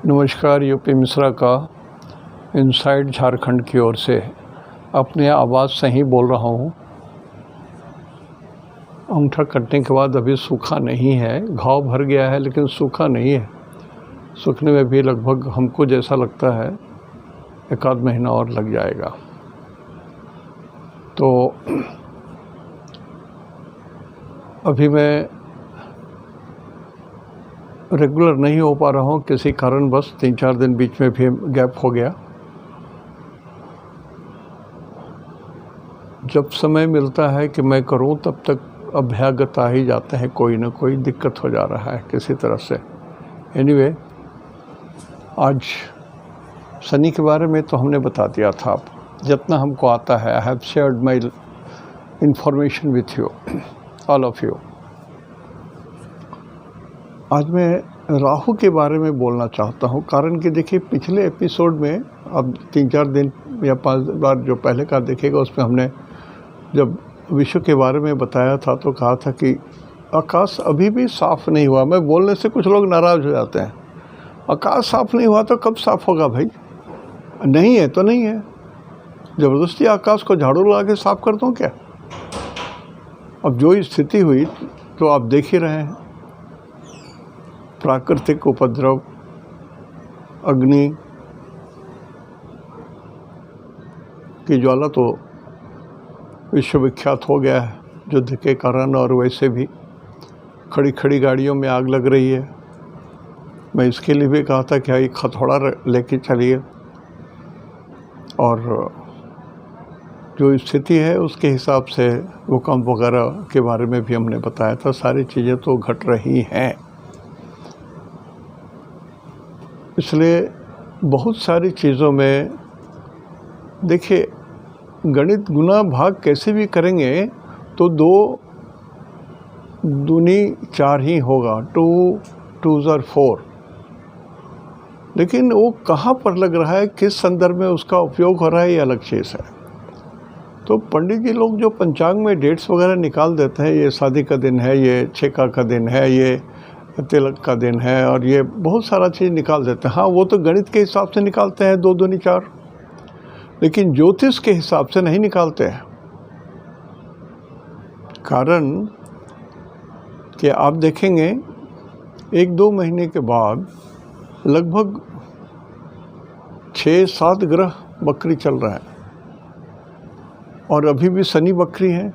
नमस्कार। यूपी मिश्रा का इनसाइड झारखंड की ओर से अपने आवाज़ से ही बोल रहा हूँ। अंगूठा कटने के बाद अभी सूखा नहीं है, घाव भर गया है लेकिन सूखा नहीं है। सूखने में भी लगभग हमको जैसा लगता है 1 महीना और लग जाएगा। तो अभी मैं रेगुलर नहीं हो पा रहा हूँ किसी कारण, बस 3-4 दिन बीच में भी गैप हो गया। जब समय मिलता है कि मैं करूँ तब तक अभ्यागत आ ही जाते हैं, कोई ना कोई दिक्कत हो जा रहा है किसी तरह से। एनीवे, आज शनि के बारे में तो हमने बता दिया था। जितना हमको आता है, I have shared my information with you, all of you. आज मैं राहु के बारे में बोलना चाहता हूँ, कारण कि देखिए पिछले एपिसोड में, अब 3-4 दिन या 5 बार जो पहले का देखेगा उसमें हमने जब विश्व के बारे में बताया था तो कहा था कि आकाश अभी भी साफ़ नहीं हुआ। मैं बोलने से कुछ लोग नाराज़ हो जाते हैं, आकाश साफ़ नहीं हुआ तो कब साफ़ होगा भाई? नहीं है तो नहीं है, ज़बरदस्ती आकाश को झाड़ू लगा के साफ़ कर दूँ क्या? अब जो स्थिति हुई तो आप देख ही रहे हैं, प्राकृतिक उपद्रव, अग्नि की ज्वाला तो विश्वविख्यात हो गया है युद्ध के कारण, और वैसे भी खड़ी खड़ी गाड़ियों में आग लग रही है। मैं इसके लिए भी कहा था कि एक हथौड़ा लेके चलिए, और जो स्थिति है उसके हिसाब से भूकंप वगैरह के बारे में भी हमने बताया था। सारी चीज़ें तो घट रही हैं, इसलिए बहुत सारी चीज़ों में देखिए, गणित गुना भाग कैसे भी करेंगे तो 2 दूनी 4 ही होगा, 2 2s are 4। लेकिन वो कहाँ पर लग रहा है, किस संदर्भ में उसका उपयोग हो रहा है, ये अलग चीज़ है। तो पंडित जी लोग जो पंचांग में डेट्स वगैरह निकाल देते हैं, ये शादी का दिन है, ये छेका का दिन है, ये तिलक का दिन है, और ये बहुत सारा चीज़ निकाल देते हैं। हाँ, वो तो गणित के हिसाब से निकालते हैं 2 दूनी 4, लेकिन ज्योतिष के हिसाब से नहीं निकालते हैं। कारण कि आप देखेंगे 1-2 महीने के बाद लगभग 6-7 ग्रह बकरी चल रहा है, और अभी भी शनि बकरी है,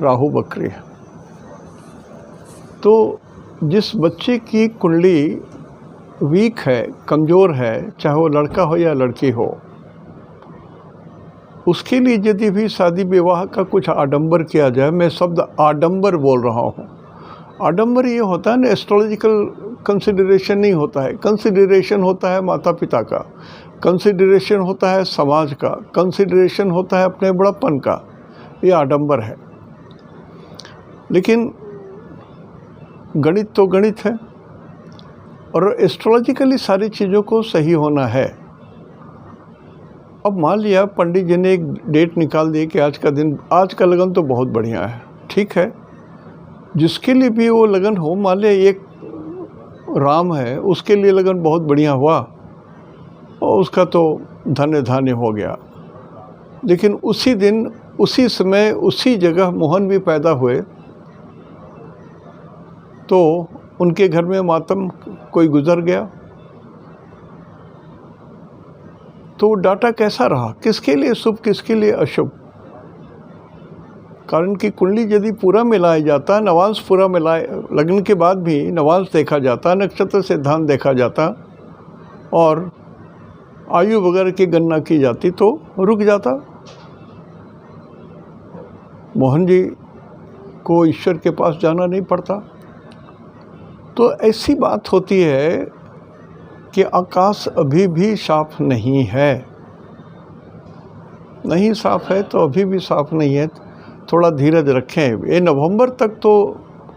राहु बकरी है। तो जिस बच्चे की कुंडली वीक है, कमज़ोर है, चाहे वो लड़का हो या लड़की हो, उसके लिए यदि भी शादी विवाह का कुछ आडंबर किया जाए, मैं शब्द आडंबर बोल रहा हूँ। आडंबर ये होता है ना, एस्ट्रोलॉजिकल कंसिडरेशन नहीं होता है। कंसिडरेशन होता है माता पिता का, कंसिडरेशन होता है समाज का, कंसिडरेशन होता है अपने बड़प्पन का, ये आडंबर है। लेकिन गणित तो गणित है, और एस्ट्रोलॉजिकली सारी चीज़ों को सही होना है। अब मान लिया पंडित जी ने एक डेट निकाल दी कि आज का दिन, आज का लगन तो बहुत बढ़िया है, ठीक है, जिसके लिए भी वो लगन हो, मान लिया एक राम है, उसके लिए लगन बहुत बढ़िया हुआ और उसका तो धन्य धान्य हो गया। लेकिन उसी दिन, उसी समय, उसी जगह मोहन भी पैदा हुए तो उनके घर में मातम कोई गुजर गया, तो डाटा कैसा रहा, किसके लिए शुभ किसके लिए अशुभ? कारण कि कुंडली यदि पूरा मिलाया जाता, नवांश पूरा मिलाए, लग्न के बाद भी नवांश देखा जाता, नक्षत्र सिद्धांत देखा जाता, और आयु वगैरह की गणना की जाती, तो रुक जाता। मोहन जी को ईश्वर के पास जाना नहीं पड़ता। तो ऐसी बात होती है कि आकाश अभी भी साफ नहीं है, नहीं साफ है तो अभी भी साफ नहीं है। थोड़ा धीरज रखें, ये नवंबर तक तो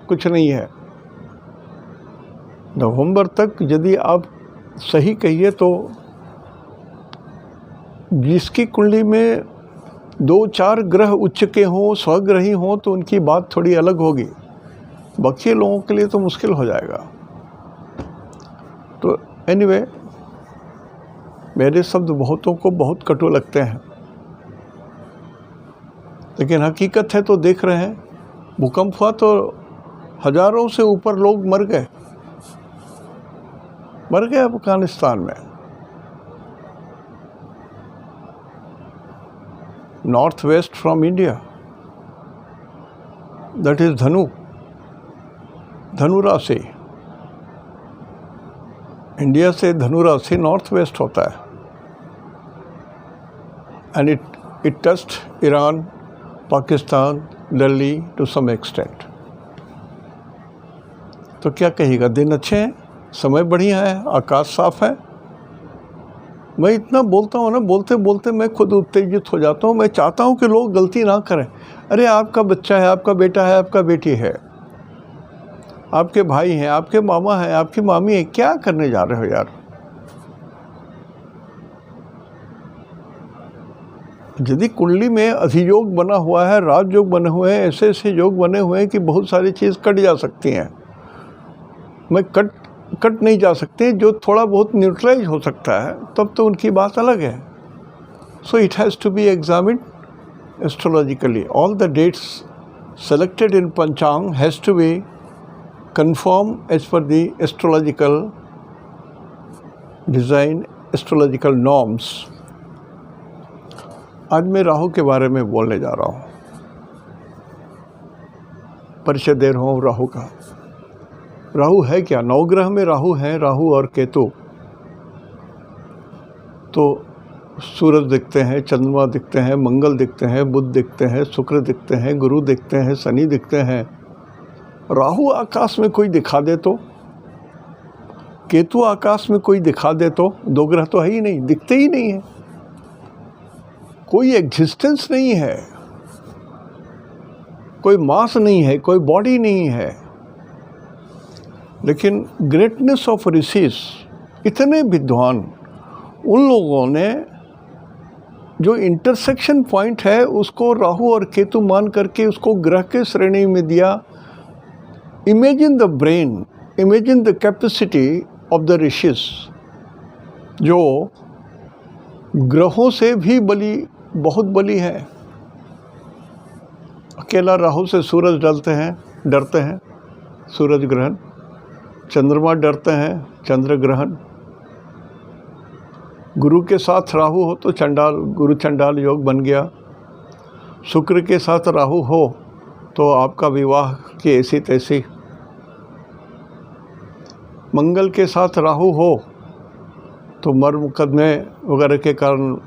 कुछ नहीं है। नवंबर तक यदि आप सही कहिए तो जिसकी कुंडली में 2-4 ग्रह उच्च के हों, स्वग्रही हों, तो उनकी बात थोड़ी अलग होगी। बाकी लोगों के लिए तो मुश्किल हो जाएगा। तो एनीवे, मेरे शब्द बहुतों को बहुत कटु लगते हैं, लेकिन हकीकत है तो देख रहे हैं। भूकंप हुआ तो हजारों से ऊपर लोग मर गए अफगानिस्तान में। North west from India, that is धनुराशि। इंडिया से धनुराशि नॉर्थ वेस्ट होता है, and it touched Iran, Pakistan, Delhi to some extent. तो क्या कहिएगा, दिन अच्छे हैं, समय बढ़िया है, आकाश साफ है। मैं इतना बोलता हूँ ना, बोलते बोलते मैं खुद उत्तेजित हो जाता हूँ। मैं चाहता हूँ कि लोग गलती ना करें। अरे आपका बच्चा है, आपका बेटा है, आपका बेटी है, आपके भाई हैं, आपके मामा हैं, आपकी मामी है, क्या करने जा रहे हो यार? यदि कुंडली में अधियोग बना हुआ है, राजयोग बने हुए हैं, ऐसे ऐसे योग बने हुए हैं कि बहुत सारी चीज़ कट जा सकती हैं। मैं कट नहीं जा सकते, जो थोड़ा बहुत न्यूट्रलाइज हो सकता है तब तो उनकी बात अलग है। So it has to be examined astrologically. All the dates selected in Panchang has to be confirmed as per the astrological design, astrological norms. आज मैं राहु के बारे में बोलने जा रहा हूँ। परिचय दे रहा हूँ राहु का। राहु है क्या? नवग्रह में राहु है, राहु और केतु। तो सूरज दिखते हैं, चंद्रमा दिखते हैं, मंगल दिखते हैं, बुध दिखते हैं, शुक्र दिखते हैं, गुरु दिखते हैं, शनि दिखते हैं। राहु आकाश में कोई दिखा दे तो, केतु आकाश में कोई दिखा दे तो, दो ग्रह तो है ही नहीं, दिखते ही नहीं है, कोई एग्जिस्टेंस नहीं है, कोई मास नहीं है, कोई बॉडी नहीं है। लेकिन ग्रेटनेस ऑफ ऋषिस, इतने विद्वान, उन लोगों ने जो इंटरसेक्शन पॉइंट है उसको राहु और केतु मान करके उसको ग्रह के श्रेणी में दिया। Imagine the brain, imagine the capacity of the rishis, जो ग्रहों से भी बहुत बली है। अकेला राहु से सूरज डरते हैं सूरज ग्रहण, चंद्रमा डरते हैं चंद्र ग्रहण। गुरु के साथ राहु हो तो गुरु चंडाल योग बन गया। शुक्र के साथ राहु हो तो आपका विवाह की ऐसी तैसी। मंगल के साथ राहु हो तो मुकदमे वगैरह के कारण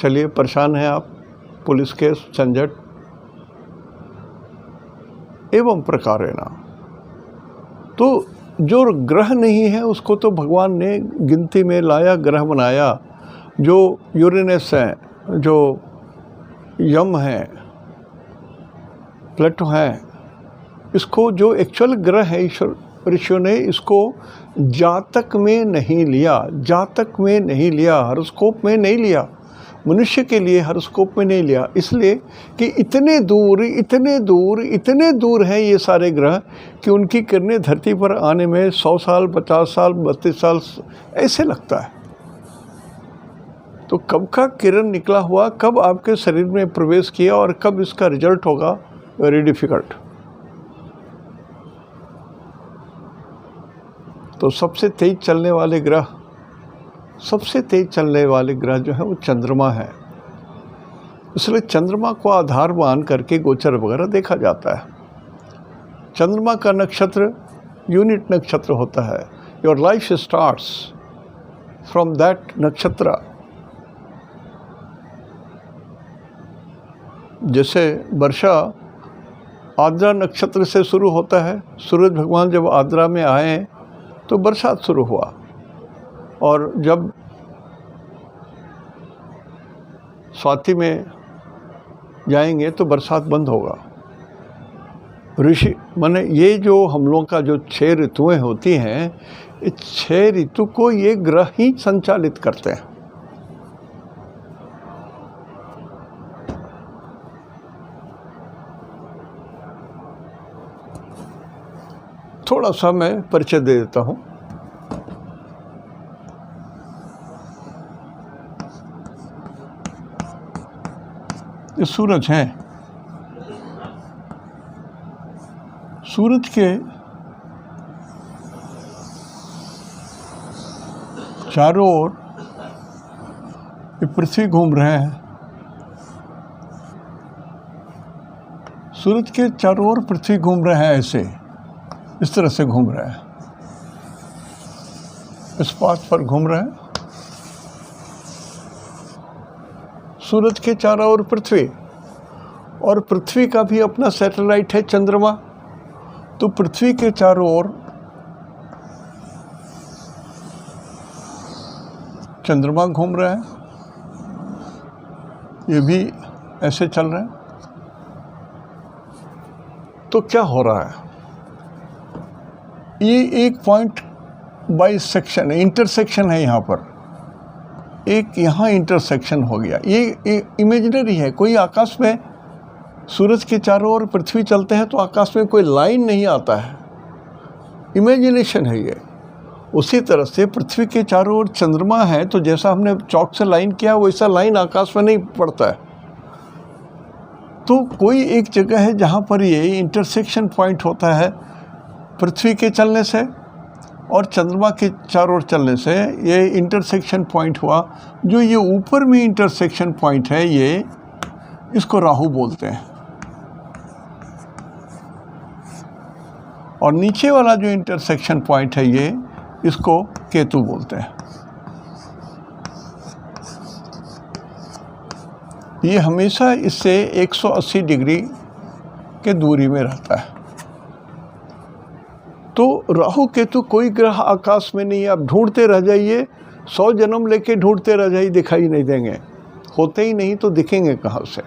चलिए परेशान हैं आप, पुलिस केस झंझट एवं प्रकारेण। तो जो ग्रह नहीं है उसको तो भगवान ने गिनती में लाया, ग्रह बनाया। जो यूरेनस हैं, जो यम हैं, प्लूटो हैं, इसको जो एक्चुअल ग्रह है ईश्वर ऋषियों ने इसको जातक में नहीं लिया, हॉरोस्कोप में नहीं लिया, मनुष्य के लिए हॉरोस्कोप में नहीं लिया, इसलिए कि इतने दूर हैं ये सारे ग्रह कि उनकी किरणें धरती पर आने में 100 साल, 50 साल, 32 साल ऐसे लगता है। तो कब का किरण निकला हुआ, कब आपके शरीर में प्रवेश किया और कब इसका रिजल्ट होगा, वेरी डिफ़िकल्ट। तो सबसे तेज चलने वाले ग्रह जो है वो चंद्रमा है। इसलिए चंद्रमा को आधार मान करके गोचर वगैरह देखा जाता है। चंद्रमा का नक्षत्र यूनिट नक्षत्र होता है। Your life starts from that नक्षत्र। जैसे वर्षा आद्रा नक्षत्र से शुरू होता है। सूरज भगवान जब आद्रा में आए तो बरसात शुरू हुआ, और जब स्वाति में जाएंगे तो बरसात बंद होगा। ऋषि माने ये जो हम लोगों का जो 6 ऋतुएं होती हैं, इस 6 ऋतु को ये ग्रह ही संचालित करते हैं। थोड़ा सा मैं परिचय दे देता हूँ। ये सूरज है। सूरज के चारों ओर ये पृथ्वी घूम रहे हैं। सूरज के चारों ओर पृथ्वी घूम रहे हैं, ऐसे इस तरह से घूम रहे हैं, इस पाथ पर घूम रहे हैं। सूरज के चारों ओर पृथ्वी, और पृथ्वी का भी अपना सैटेलाइट है चंद्रमा। तो पृथ्वी के चारों ओर चंद्रमा घूम रहा है, ये भी ऐसे चल रहा है। तो क्या हो रहा है? ये एक पॉइंट बाई सेक्शन है, इंटरसेक्शन है। यहाँ पर एक यहाँ इंटरसेक्शन हो गया। ये इमेजिनरी है। कोई आकाश में सूरज के चारों ओर पृथ्वी चलते हैं तो आकाश में कोई लाइन नहीं आता है, इमेजिनेशन है ये। उसी तरह से पृथ्वी के चारों ओर चंद्रमा है, तो जैसा हमने चौक से लाइन किया वैसा लाइन आकाश में नहीं पड़ता है। तो कोई एक जगह है जहाँ पर ये इंटरसेक्शन पॉइंट होता है पृथ्वी के चलने से और चंद्रमा के चारों ओर चलने से। ये इंटरसेक्शन पॉइंट हुआ। जो ये ऊपर में इंटरसेक्शन पॉइंट है, ये इसको राहु बोलते हैं, और नीचे वाला जो इंटरसेक्शन पॉइंट है, ये इसको केतु बोलते हैं। ये हमेशा इससे 180 डिग्री के दूरी में रहता है। तो राहु केतु कोई ग्रह आकाश में नहीं है। आप ढूंढते रह जाइए, 100 जन्म लेके ढूंढते रह जाइए, दिखाई नहीं देंगे। होते ही नहीं तो दिखेंगे कहाँ से?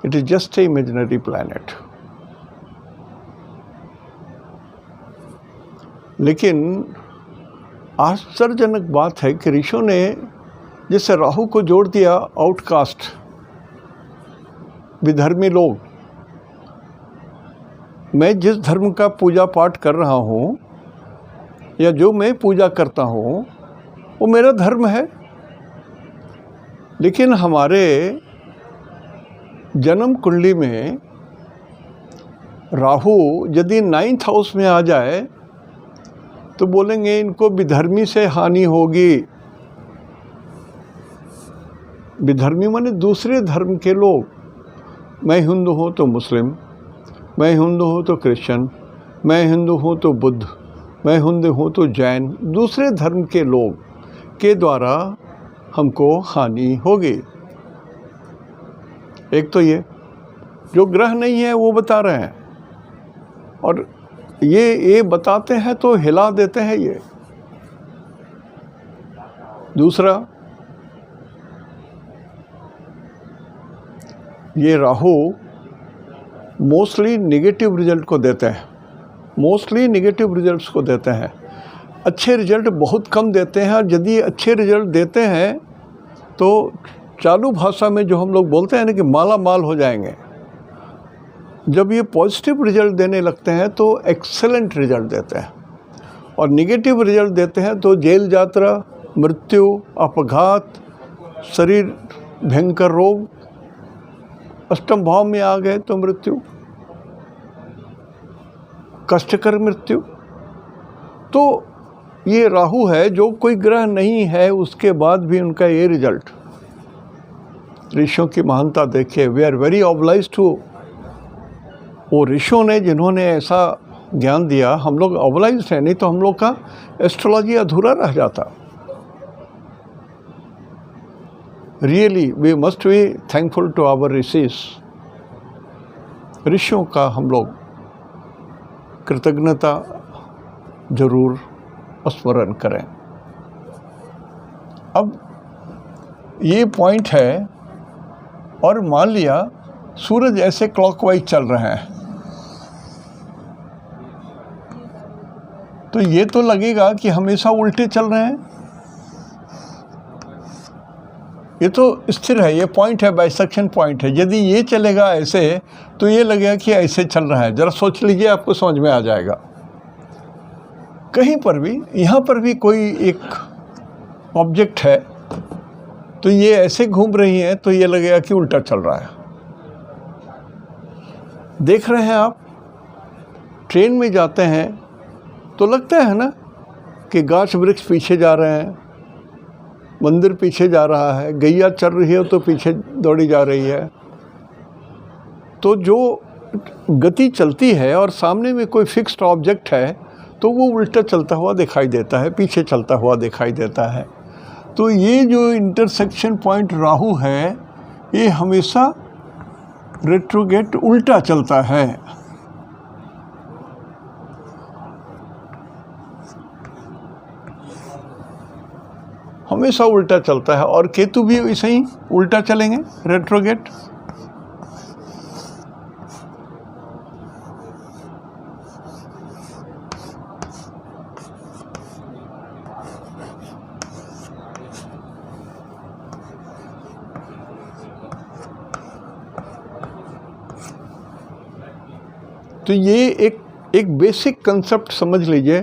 It is just a imaginary planet. लेकिन आश्चर्यजनक बात है कि ऋषियों ने जैसे राहु को जोड़ दिया आउटकास्ट, विधर्मी लोग। मैं जिस धर्म का पूजा पाठ कर रहा हूँ या जो मैं पूजा करता हूँ वो मेरा धर्म है, लेकिन हमारे जन्म कुंडली में राहु यदि 9th हाउस में आ जाए तो बोलेंगे इनको विधर्मी से हानि होगी। विधर्मी माने दूसरे धर्म के लोग। मैं हिंदू हूँ तो मुस्लिम, मैं हिंदू हूँ तो क्रिश्चियन, मैं हिंदू हूँ तो बुद्ध, मैं हिंदू हूँ तो जैन। दूसरे धर्म के लोग के द्वारा हमको हानि होगी। एक तो ये जो ग्रह नहीं है वो बता रहे हैं, और ये बताते हैं तो हिला देते हैं ये। दूसरा, ये राहु मोस्टली नेगेटिव रिजल्ट को देते हैं, मोस्टली नेगेटिव रिजल्ट्स को देते हैं। अच्छे रिजल्ट बहुत कम देते हैं, और यदि अच्छे रिजल्ट देते हैं तो चालू भाषा में जो हम लोग बोलते हैं ना कि माला माल हो जाएंगे। जब ये पॉजिटिव रिजल्ट देने लगते हैं तो एक्सेलेंट रिजल्ट देते हैं, और नेगेटिव रिजल्ट देते हैं तो जेल यात्रा, मृत्यु, अपघात, शरीर भयंकर रोग, अष्टम भाव में आ गए तो मृत्यु, कष्टकर मृत्यु। तो ये राहु है, जो कोई ग्रह नहीं है उसके बाद भी उनका ये रिजल्ट। ऋषियों की महानता देखिए, we are very obliged to. वो ऋषियों ने जिन्होंने ऐसा ज्ञान दिया, हम लोग ऑब्लाइज्ड हैं, नहीं तो हम लोग का एस्ट्रोलॉजी अधूरा रह जाता। Really we must be thankful to our rishis. ऋषियों का हम लोग कृतज्ञता जरूर स्मरण करें। अब ये पॉइंट है, और मान लिया सूरज ऐसे क्लॉकवाइज चल रहे हैं, तो ये तो लगेगा कि हमेशा उल्टे चल रहे हैं। ये तो स्थिर है, ये पॉइंट है, बाइसेक्शन पॉइंट है। यदि ये चलेगा ऐसे तो ये लगेगा कि ऐसे चल रहा है। ज़रा सोच लीजिए, आपको समझ में आ जाएगा। कहीं पर भी, यहाँ पर भी कोई एक ऑब्जेक्ट है तो ये ऐसे घूम रही हैं तो ये लगेगा कि उल्टा चल रहा है। देख रहे हैं आप, ट्रेन में जाते हैं तो लगता है ना कि गाछ वृक्ष पीछे जा रहे हैं, मंदिर पीछे जा रहा है, गैया चल रही है तो पीछे दौड़ी जा रही है। तो जो गति चलती है और सामने में कोई फिक्स्ड ऑब्जेक्ट है तो वो उल्टा चलता हुआ दिखाई देता है, पीछे चलता हुआ दिखाई देता है। तो ये जो इंटरसेक्शन पॉइंट राहु है, ये हमेशा रेट्रोगेट उल्टा चलता है। हमेशा उल्टा चलता है, और केतु भी वैसे ही उल्टा चलेंगे, रेट्रोगेट। तो ये एक बेसिक कंसेप्ट समझ लीजिए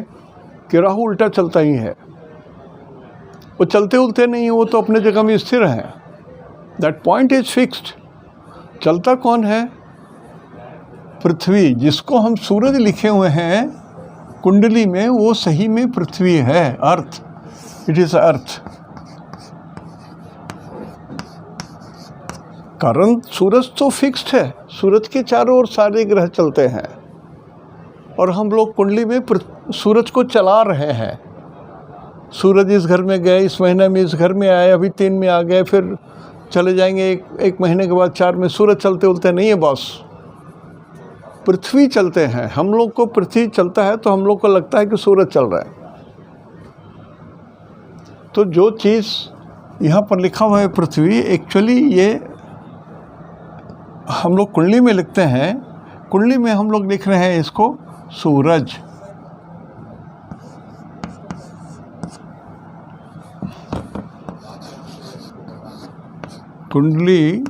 कि राहु उल्टा चलता ही है। वो चलते उलते नहीं है, वो तो अपने जगह में स्थिर है। That point is fixed. चलता कौन है? पृथ्वी, जिसको हम सूरज लिखे हुए हैं कुंडली में, वो सही में पृथ्वी है, अर्थ। It is earth. कारण सूरज तो फिक्स्ड है, सूरज के चारों ओर सारे ग्रह चलते हैं और हम लोग कुंडली में सूरज को चला रहे हैं। सूरज इस घर में गए, इस महीने में इस घर में आए, अभी 3 में आ गए, फिर चले जाएंगे एक महीने के बाद 4 में। सूरज चलते उलते नहीं है बॉस, पृथ्वी चलते हैं। हम लोग को पृथ्वी चलता है तो हम लोग को लगता है कि सूरज चल रहा है। तो जो चीज़ यहाँ पर लिखा हुआ है पृथ्वी, एक्चुअली ये हम लोग कुंडली में लिखते हैं। कुंडली में हम लोग लिख रहे हैं इसको सूरज। कुंडली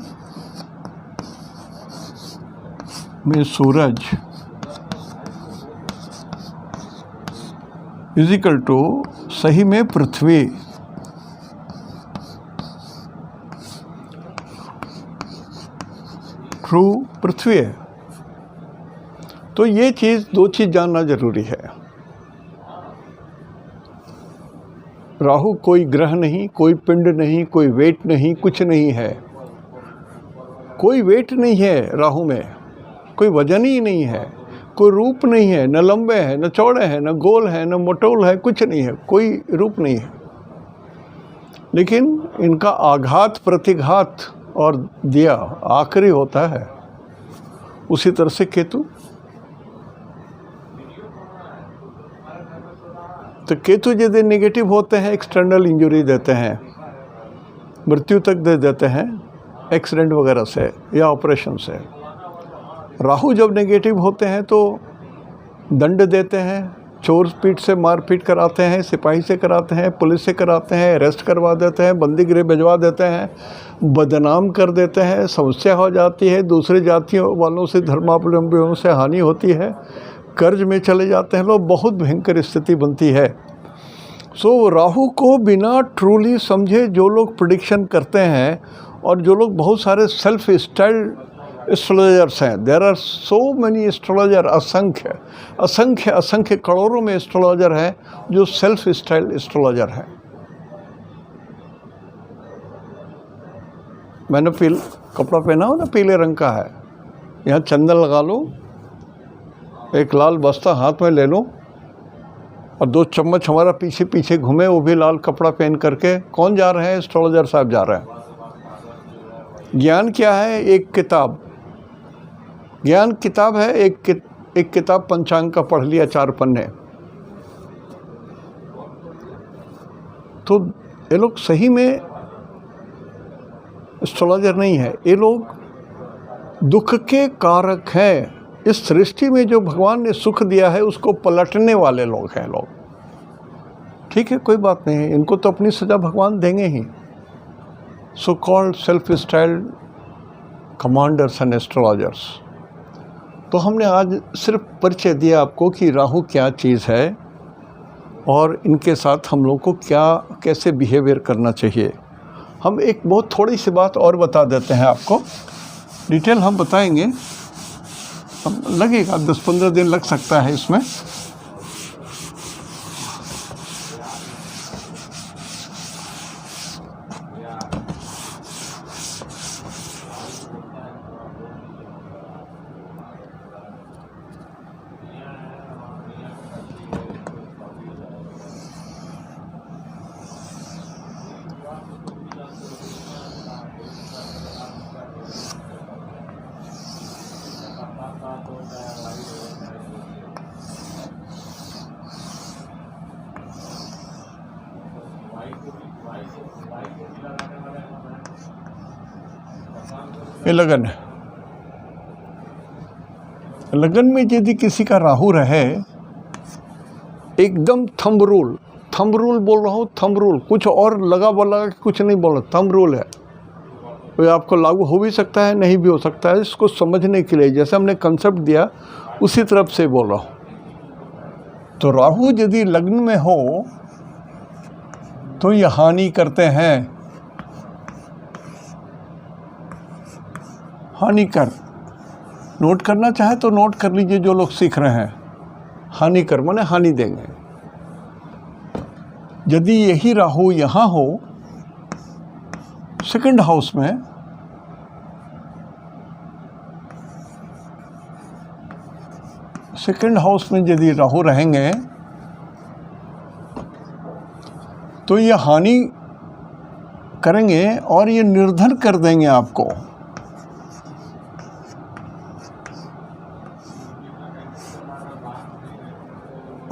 में सूरज इज इक्वल टू सही में पृथ्वी। ट्रू पृथ्वी है। तो ये चीज़, 2 चीज़ जानना जरूरी है। राहु कोई ग्रह नहीं, कोई पिंड नहीं, कोई वेट नहीं, कुछ नहीं है। कोई वेट नहीं है राहु में, कोई वजन ही नहीं है, कोई रूप नहीं है, न लंबे हैं, न चौड़े हैं, न गोल है, न मोटोल है, कुछ नहीं है, कोई रूप नहीं है। लेकिन इनका आघात प्रतिघात और दिया आखिरी होता है। उसी तरह से केतु, तो केतु यदि नेगेटिव होते हैं, एक्सटर्नल इंजरी देते हैं, मृत्यु तक दे देते हैं एक्सीडेंट वगैरह से या ऑपरेशन से। राहु जब नेगेटिव होते हैं तो दंड देते हैं, चोर पीट से मारपीट कराते हैं, सिपाही से कराते हैं, पुलिस से कराते हैं, अरेस्ट करवा देते हैं, बंदी गृह भिजवा देते हैं, बदनाम कर देते हैं, समस्या हो जाती है, दूसरे जातियों वालों से, धर्मावलंबियों से हानि होती है, कर्ज में चले जाते हैं लोग, बहुत भयंकर स्थिति बनती है। सो राहु को बिना ट्रूली समझे जो लोग प्रेडिक्शन करते हैं, और जो लोग बहुत सारे सेल्फ स्टाइल्ड एस्ट्रोलॉजर्स हैं, there are so many astrologer, असंख्य असंख्य असंख्य करोड़ों में एस्ट्रोलॉजर हैं जो सेल्फ स्टाइल्ड एस्ट्रोलॉजर हैं। मैंने कपड़ा पहना हो ना, पीले रंग का है, यहाँ चंदन लगा लो, एक लाल बस्ता हाथ में ले लो और 2 चम्मच हमारा पीछे पीछे घूमे, वो भी लाल कपड़ा पहन करके। कौन जा रहे हैं? एस्ट्रोलॉजर साहब जा रहे हैं। ज्ञान क्या है? एक किताब, ज्ञान किताब है। एक किताब पंचांग का पढ़ लिया, 4 पन्ने। तो ये लोग सही में एस्ट्रोलॉजर नहीं है, ये लोग दुख के कारक हैं। इस सृष्टि में जो भगवान ने सुख दिया है उसको पलटने वाले लोग हैं लोग। ठीक है, कोई बात नहीं है, इनको तो अपनी सजा भगवान देंगे ही। So called self styled commanders and astrologers. तो हमने आज सिर्फ परिचय दिया आपको कि राहु क्या चीज़ है और इनके साथ हम लोग को क्या कैसे बिहेवियर करना चाहिए। हम एक बहुत थोड़ी सी बात और बता देते हैं आपको, डिटेल हम बताएंगे, लगेगा 10-15 दिन लग सकता है इसमें। ये लगन है, लगन में यदि किसी का राहु रहे, एकदम थंब रूल बोल रहा हूँ, थंब रूल, कुछ और लगा बोला कुछ नहीं बोल रहा, थंब रूल है। तो आपको लागू हो भी सकता है, नहीं भी हो सकता है। इसको समझने के लिए जैसे हमने कंसेप्ट दिया उसी तरफ से बोल रहा हूँ। तो राहु यदि लग्न में हो तो ये हानि करते हैं, हानिकर। नोट करना चाहे तो नोट कर लीजिए जो लोग सीख रहे हैं। हानिकर माने हानि देंगे। यदि यही राहु यहाँ हो सेकंड हाउस में, सेकंड हाउस में यदि राहु रहेंगे तो ये हानि करेंगे और ये निर्धन कर देंगे आपको।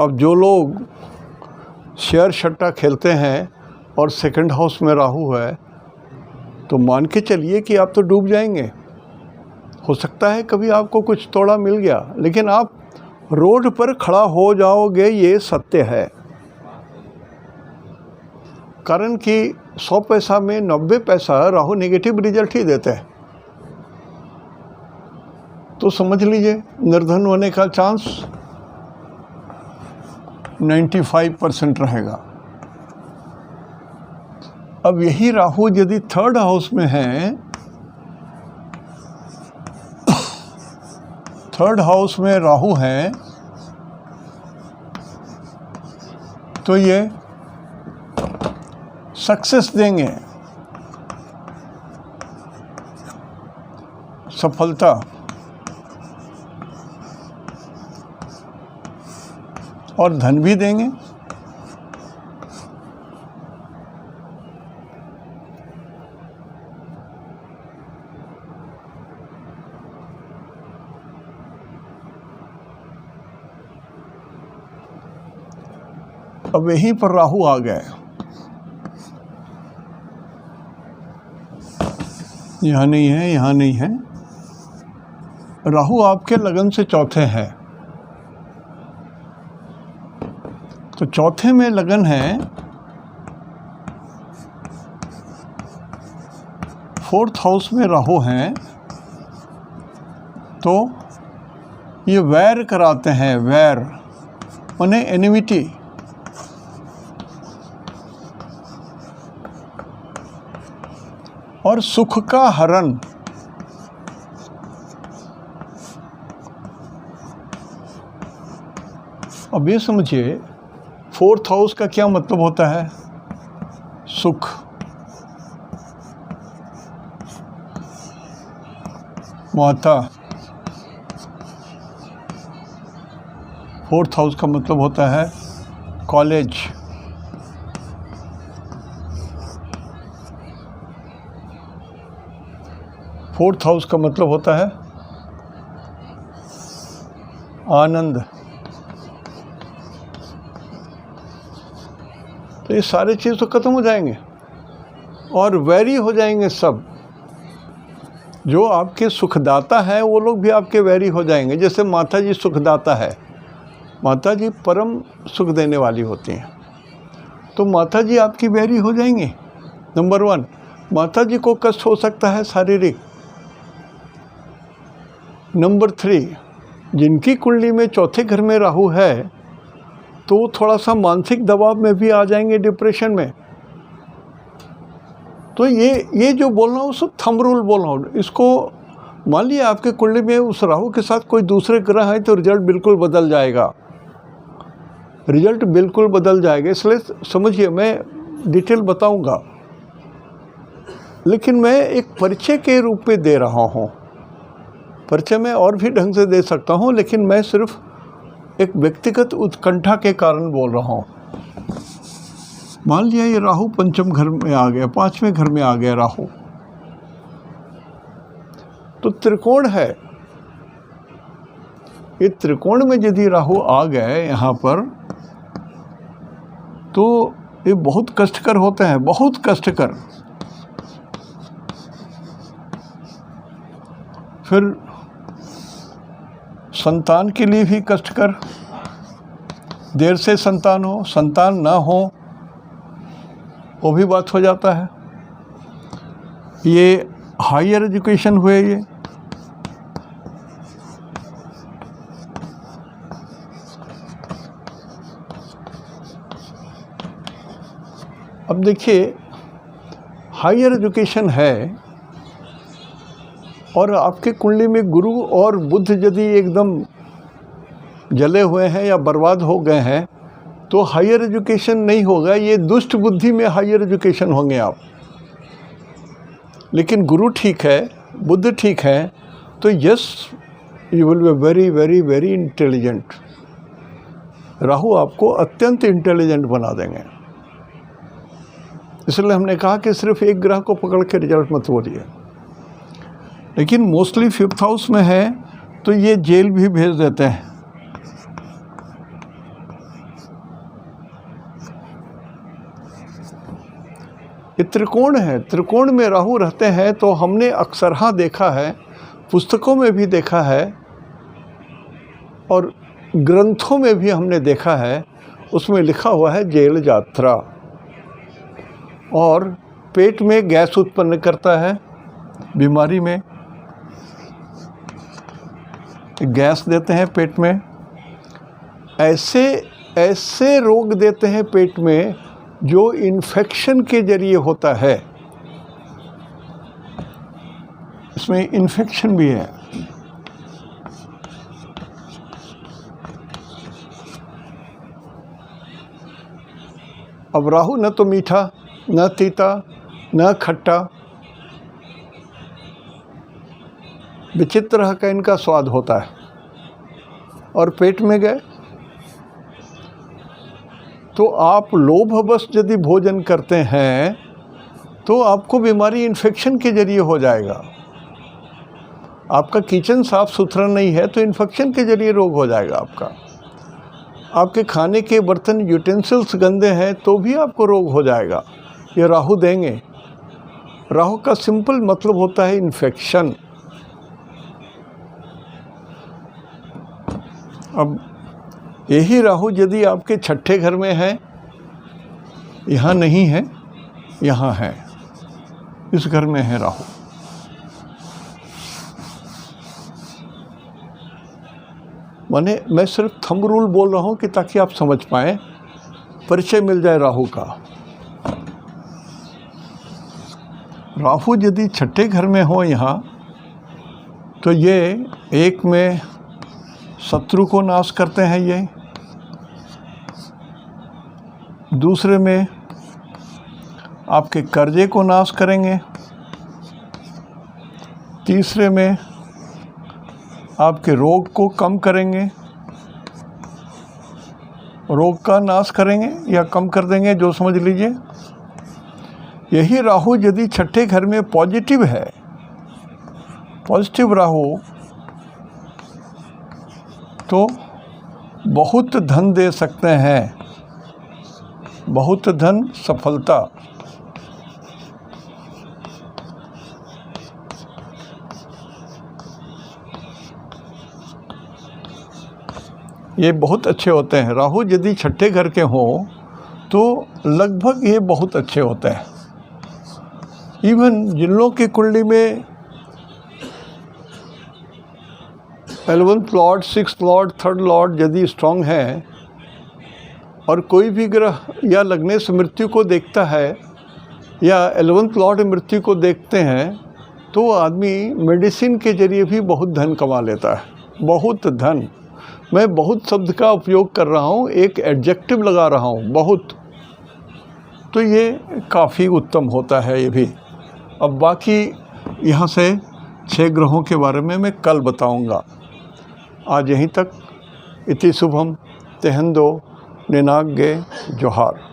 अब जो लोग शेयर सट्टा खेलते हैं और सेकंड हाउस में राहु है तो मान के चलिए कि आप तो डूब जाएंगे। हो सकता है कभी आपको कुछ थोड़ा मिल गया, लेकिन आप रोड पर खड़ा हो जाओगे, ये सत्य है। कारण कि 100 पैसा में 90 पैसा राहु नेगेटिव रिजल्ट ही देते हैं। तो समझ लीजिए निर्धन होने का चांस 95% रहेगा। अब यही राहु यदि थर्ड हाउस में है, थर्ड हाउस में राहु है तो ये सक्सेस देंगे, सफलता, और धन भी देंगे। अब यहीं पर राहु आ गए, यहाँ नहीं है, यहाँ नहीं है। राहु आपके लगन से चौथे है, तो चौथे में लगन है, फोर्थ हाउस में राहु हैं, तो ये वैर कराते हैं। वैर माने एनिमिटी, और सुख का हरण। अब ये समझिए फोर्थ हाउस का क्या मतलब होता है? सुख। माता। फोर्थ हाउस का मतलब होता है कॉलेज। फोर्थ हाउस का मतलब होता है आनंद। तो ये सारे चीज़ तो खत्म हो जाएंगे और वैरी हो जाएंगे सब। जो आपके सुखदाता है वो लोग भी आपके वैरी हो जाएंगे। जैसे माता जी सुखदाता है, माता जी परम सुख देने वाली होती हैं, तो माता जी आपकी वैरी हो जाएंगी। नंबर 1, माता जी को कष्ट हो सकता है शारीरिक। नंबर 3, जिनकी कुंडली में चौथे घर में राहु है तो थोड़ा सा मानसिक दबाव में भी आ जाएंगे, डिप्रेशन में। तो ये जो बोल रहा हूँ सब थंब रूल बोल रहा हूँ। इसको मान लिया आपके कुंडली में उस राहु के साथ कोई दूसरे ग्रह है तो रिजल्ट बिल्कुल बदल जाएगा, रिजल्ट बिल्कुल बदल जाएगा। इसलिए समझिए, मैं डिटेल बताऊंगा, लेकिन मैं एक परिचय के रूप में दे रहा हूँ। परिचय मैं और भी ढंग से दे सकता हूँ, लेकिन मैं सिर्फ एक व्यक्तिगत उत्कंठा के कारण बोल रहा हूँ। मान लिया ये राहु पंचम घर में आ गया, 5वें घर में आ गया राहु, तो त्रिकोण है। ये त्रिकोण में यदि राहु आ गए यहाँ पर, तो ये बहुत कष्टकर होते हैं, बहुत कष्टकर। फिर संतान के लिए भी कष्टकर, देर से संतान हो, संतान ना हो, वो भी बात हो जाता है। ये हायर एजुकेशन हुए ये, अब देखिए हायर एजुकेशन है और आपके कुंडली में गुरु और बुध यदि एकदम जले हुए हैं या बर्बाद हो गए हैं तो हायर एजुकेशन नहीं होगा, ये दुष्ट बुद्धि में हायर एजुकेशन होंगे आप। लेकिन गुरु ठीक है, बुध ठीक है, तो yes, you will be very very very intelligent. Rahu आपको अत्यंत इंटेलिजेंट बना देंगे। इसलिए हमने कहा कि सिर्फ एक ग्रह को पकड़ के रिजल्ट मत बोलिए। लेकिन मोस्टली 5th हाउस में है तो ये जेल भी भेज देते हैं। ये त्रिकोण है, त्रिकोण में राहु रहते हैं तो हमने अक्सरहा देखा है, पुस्तकों में भी देखा है और ग्रंथों में भी हमने देखा है, उसमें लिखा हुआ है जेल यात्रा। और पेट में गैस उत्पन्न करता है, बीमारी में गैस देते हैं पेट में, ऐसे रोग देते हैं पेट में जो इन्फेक्शन के जरिए होता है। इसमें इन्फेक्शन भी है। अब राहु न तो मीठा, न तीता, न खट्टा, विचित्र तरह का इनका स्वाद होता है। और पेट में गए तो आप लोभवश यदि भोजन करते हैं तो आपको बीमारी इन्फेक्शन के जरिए हो जाएगा। आपका किचन साफ सुथरा नहीं है तो इन्फेक्शन के जरिए रोग हो जाएगा आपका। आपके खाने के बर्तन यूटेंसिल्स गंदे हैं तो भी आपको रोग हो जाएगा। ये राहु देंगे। राहु का सिंपल मतलब होता है इन्फेक्शन। अब यही राहु यदि आपके 6ठे घर में है, यहाँ नहीं है, यहाँ है, इस घर में है राहु, माने मैं सिर्फ थंब रूल बोल रहा हूँ कि ताकि आप समझ पाएँ, परिचय मिल जाए राहु का। राहु यदि 6ठे घर में हो यहाँ, तो ये एक में शत्रु को नाश करते हैं, ये दूसरे में आपके कर्जे को नाश करेंगे, तीसरे में आपके रोग को कम करेंगे, रोग का नाश करेंगे या कम कर देंगे, जो समझ लीजिए। यही राहु यदि 6ठे घर में पॉजिटिव है, पॉजिटिव राहु, तो बहुत धन दे सकते हैं, बहुत धन, सफलता। ये बहुत अच्छे होते हैं। राहु यदि 6ठे घर के हों तो लगभग ये बहुत अच्छे होते हैं। इवन जिन लोगों की कुंडली में 11th Lord, 6th Lord, 3rd Lord यदि स्ट्रांग है और कोई भी ग्रह या लगने से मृत्यु को देखता है या 11th लॉर्ड मृत्यु को देखते हैं तो वो आदमी मेडिसिन के जरिए भी बहुत धन कमा लेता है, बहुत धन। मैं बहुत शब्द का उपयोग कर रहा हूँ, एक एडजेक्टिव लगा रहा हूँ, बहुत। तो ये काफ़ी उत्तम होता है ये भी। अब बाकी यहाँ से 6 ग्रहों के बारे में मैं कल बताऊँगा। आज यहीं तक। इति शुभम तेहंदो निनाग्गे जोहार।